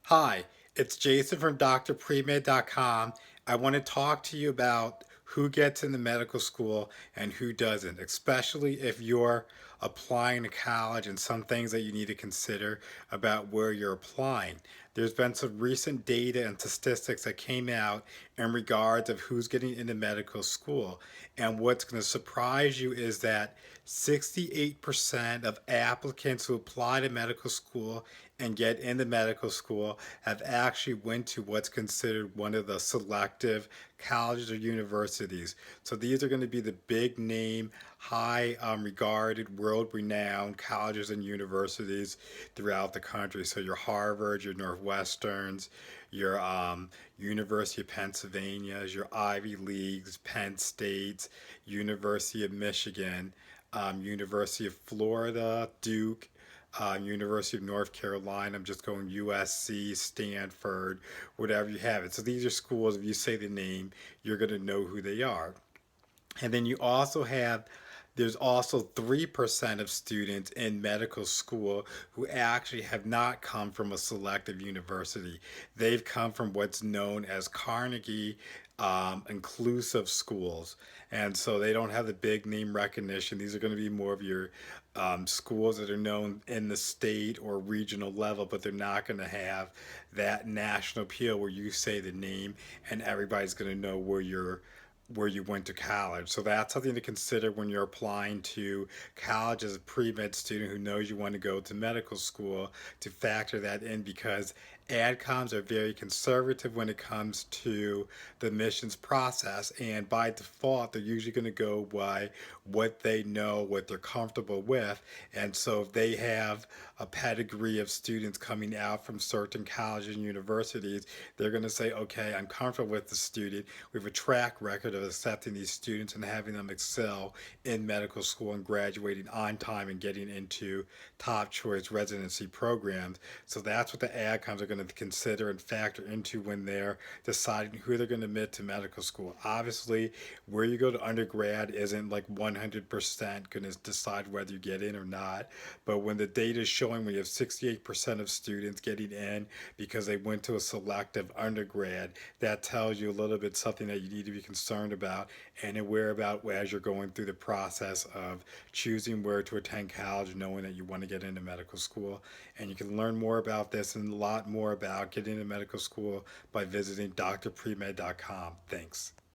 Hi, it's Jason from drpremed.com. I want to talk to you about who gets into medical school and who doesn't, especially if you're applying to college and some things that you need to consider about where you're applying. There's been some recent data and statistics that came out in regards of who's getting into medical school. And what's going to surprise you is that 68% of applicants who apply to medical school and get into medical school have actually went to what's considered one of the selective colleges or universities. So these are going to be the big name, high regarded, world renowned colleges and universities throughout the country. So your Harvard, your Northwesterns, your University of Pennsylvania's, your Ivy Leagues, Penn State's, University of Michigan, University of Florida, Duke, University of North Carolina. I'm just going USC, Stanford, whatever you have it. So these are schools, if you say the name, you're going to know who they are. And then you also have, there's also 3% of students in medical school who actually have not come from a selective university. They've come from what's known as Carnegie inclusive schools. And so they don't have the big name recognition. These are going to be more of your schools that are known in the state or regional level, but they're not going to have that national appeal where you say the name and everybody's going to know where you went to college. So that's something to consider when you're applying to college as a pre-med student who knows you want to go to medical school, to factor that in, because adcoms are very conservative when it comes to the admissions process, and by default they're usually going to go by what they know, what they're comfortable with. And so if they have a pedigree of students coming out from certain colleges and universities, they're going to say, okay, I'm comfortable with the student. We have a track record of accepting these students and having them excel in medical school and graduating on time and getting into top choice residency programs. So that's what the AdComs are going to consider and factor into when they're deciding who they're going to admit to medical school. Obviously, where you go to undergrad isn't like 100% going to decide whether you get in or not. But when the data is showing when you have 68% of students getting in because they went to a selective undergrad, that tells you a little bit something that you need to be concerned about and aware about as you're going through the process of choosing where to attend college, knowing that you want to get into medical school. And you can learn more about this and a lot more about getting into medical school by visiting drpremed.com. Thanks.